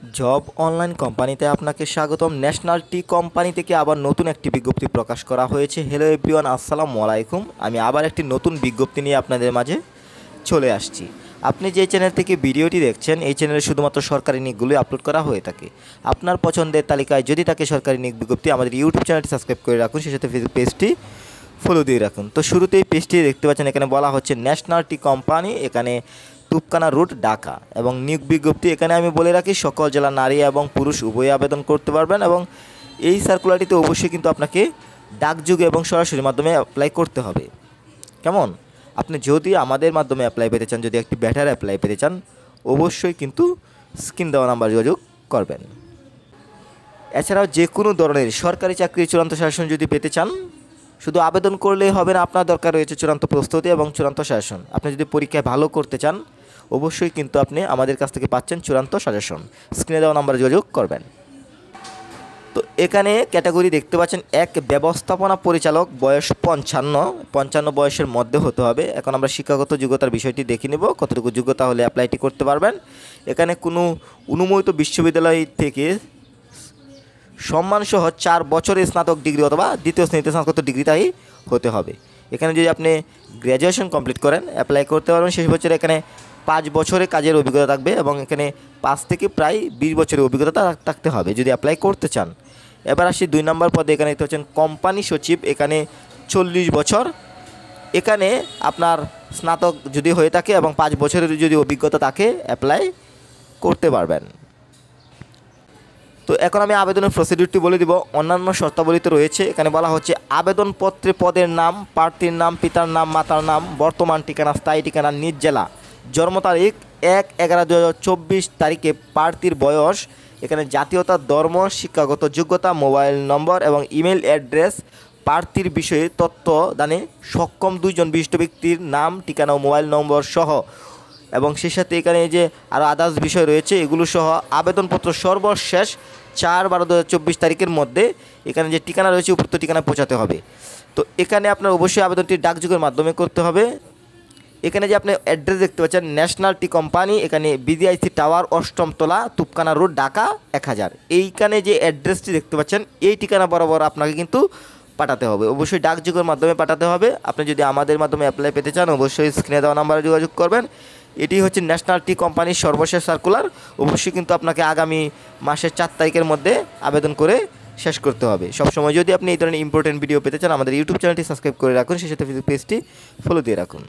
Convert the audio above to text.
Job online কোম্পানিতে আপনাকে স্বাগতম। ন্যাশনাল টি কোম্পানি থেকে আবার নতুন একটি বিজ্ঞপ্তি প্রকাশ করা হয়েছে। হ্যালো এভরিওয়ান, আসসালামু আলাইকুম। আমি আবার একটি নতুন বিজ্ঞপ্তি নিয়ে আপনাদের মাঝে চলে আসছি। আপনি যে চ্যানেল থেকে ভিডিওটি দেখছেন, এই চ্যানেলে শুধুমাত্র সরকারি নিয়োগগুলোই আপলোড করা হয়ে থাকে। আপনার পছন্দের তালিকায় যদি থাকে সরকারি নিয়োগ বিজ্ঞপ্তি, আমাদের ইউটিউব চ্যানেলটি সাবস্ক্রাইব করে রাখুন, সেই সাথে ফেসবুক পেজটি ফলো দিয়ে রাখুন। তো শুরুতেই পেজটি দেখতে পাচ্ছেন, এখানে বলা হচ্ছে ন্যাশনাল টি কোম্পানি, এখানে তুপকানা রুট, ঢাকা, এবং নিয়োগ বিজ্ঞপ্তি। এখানে আমি বলে রাখি, সকল জেলার নারী এবং পুরুষ উভয়ে আবেদন করতে পারবেন, এবং এই সার্কুলারটিতে অবশ্যই কিন্তু আপনাকে ডাকযোগে এবং সরাসরি মাধ্যমে অ্যাপ্লাই করতে হবে। কেমন? আপনি যদি আমাদের মাধ্যমে অ্যাপ্লাই পেতে চান, যদি একটি বেটার অ্যাপ্লাই পেতে চান, অবশ্যই কিন্তু স্ক্রিন দেওয়া নাম্বার যোগাযোগ করবেন। এছাড়াও যে কোনো ধরনের সরকারি চাকরির চূড়ান্ত শাসন যদি পেতে চান, শুধু আবেদন করলেই হবে না, আপনার দরকার রয়েছে চূড়ান্ত প্রস্তুতি এবং চূড়ান্ত শাসন। আপনি যদি পরীক্ষায় ভালো করতে চান, অবশ্যই কিন্তু আপনি আমাদের কাছ থেকে পাচ্ছেন চূড়ান্ত সাজেশন। স্ক্রিনে দেওয়া নাম্বারে যোগাযোগ করবেন। তো এখানে ক্যাটাগরি দেখতে পাচ্ছেন, এক, ব্যবস্থাপনা পরিচালক, বয়স 55 বয়সের মধ্যে হতে হবে। এখন আমরা শিক্ষাগত যোগ্যতার বিষয়টি দেখে নেব, কতটুকু যোগ্যতা হলে অ্যাপ্লাইটি করতে পারবেন। এখানে কোনো অনুমোদিত বিশ্ববিদ্যালয় থেকে সম্মানসহ 4 বছরের স্নাতক ডিগ্রি অথবা দ্বিতীয় শ্রেণীতে স্নাতকোত্তর ডিগ্রিটাই হতে হবে। এখানে যদি আপনি গ্র্যাজুয়েশন কমপ্লিট করেন, অ্যাপ্লাই করতে পারবেন। শেষ বছরে এখানে 5 বছরের কাজের অভিজ্ঞতা থাকবে, এবং এখানে 5 থেকে প্রায় 20 বছরের অভিজ্ঞতা থাকতে হবে যদি অ্যাপ্লাই করতে চান। এবার আসি 2 নম্বর পদে। এখানে দেখতে পাচ্ছেন কোম্পানি সচিব, এখানে 40 বছর। এখানে আপনার স্নাতক যদি হয়ে থাকে এবং 5 বছরের যদি অভিজ্ঞতা থাকে, অ্যাপ্লাই করতে পারবেন। তো এখন আমি আবেদনের প্রসিডিউরটি বলে দিব। অন্যান্য শর্তাবলীতে রয়েছে। এখানে বলা হচ্ছে, আবেদনপত্রে পদের নাম, প্রার্থীর নাম, পিতার নাম, মাতার নাম, বর্তমান ঠিকানা, স্থায়ী ঠিকানা, নিজ জেলা, জন্ম তারিখ 1/11/2024 তারিখে, প্রার্থীর বয়স, এখানে জাতীয়তা, ধর্ম, শিক্ষাগত যোগ্যতা, মোবাইল নম্বর এবং ইমেল অ্যাড্রেস, প্রার্থীর বিষয়ে তথ্য দানে সক্ষম 2 জন বিশিষ্ট ব্যক্তির নাম, ঠিকানা ও মোবাইল নম্বর সহ, এবং সেই সাথে এখানে যে আরও আদার্স বিষয় রয়েছে, এগুলো সহ আবেদনপত্র সর্বশেষ 4/12/2024 তারিখের মধ্যে এখানে যে ঠিকানা রয়েছে উপযুক্ত ঠিকানা পৌঁছাতে হবে। তো এখানে আপনার অবশ্যই আবেদনটি ডাকযোগের মাধ্যমে করতে হবে। এখানে যে আপনি অ্যাড্রেস দেখতে পাচ্ছেন, ন্যাশনাল টি কোম্পানি, এখানে বিডিআইসি টাওয়ার, 8ম তলা, তুপকানা রোড, ঢাকা 1000। এইখানে যে অ্যাড্রেসটি দেখতে পাচ্ছেন, এই ঠিকানা বরাবর আপনাকে কিন্তু পাঠাতে হবে। অবশ্যই ডাকযোগের মাধ্যমে পাঠাতে হবে। আপনি যদি আমাদের মাধ্যমে অ্যাপ্লাই পেতে চান, অবশ্যই স্ক্রিনে দেওয়া নাম্বারে যোগাযোগ করবেন। এটি হচ্ছে ন্যাশনাল টি কোম্পানির সর্বশেষ সার্কুলার। অবশ্যই কিন্তু আপনাকে আগামী মাসের 4 তারিখের মধ্যে আবেদন করে শেষ করতে হবে। সবসময় যদি আপনি এই ধরনের ইম্পর্টেন্ট ভিডিও পেতে চান, আমাদের ইউটিউব চ্যানেলটি সাবস্ক্রাইব করে রাখুন, সেই সাথে ফেসবুক পেজটি ফলো দিয়ে রাখুন।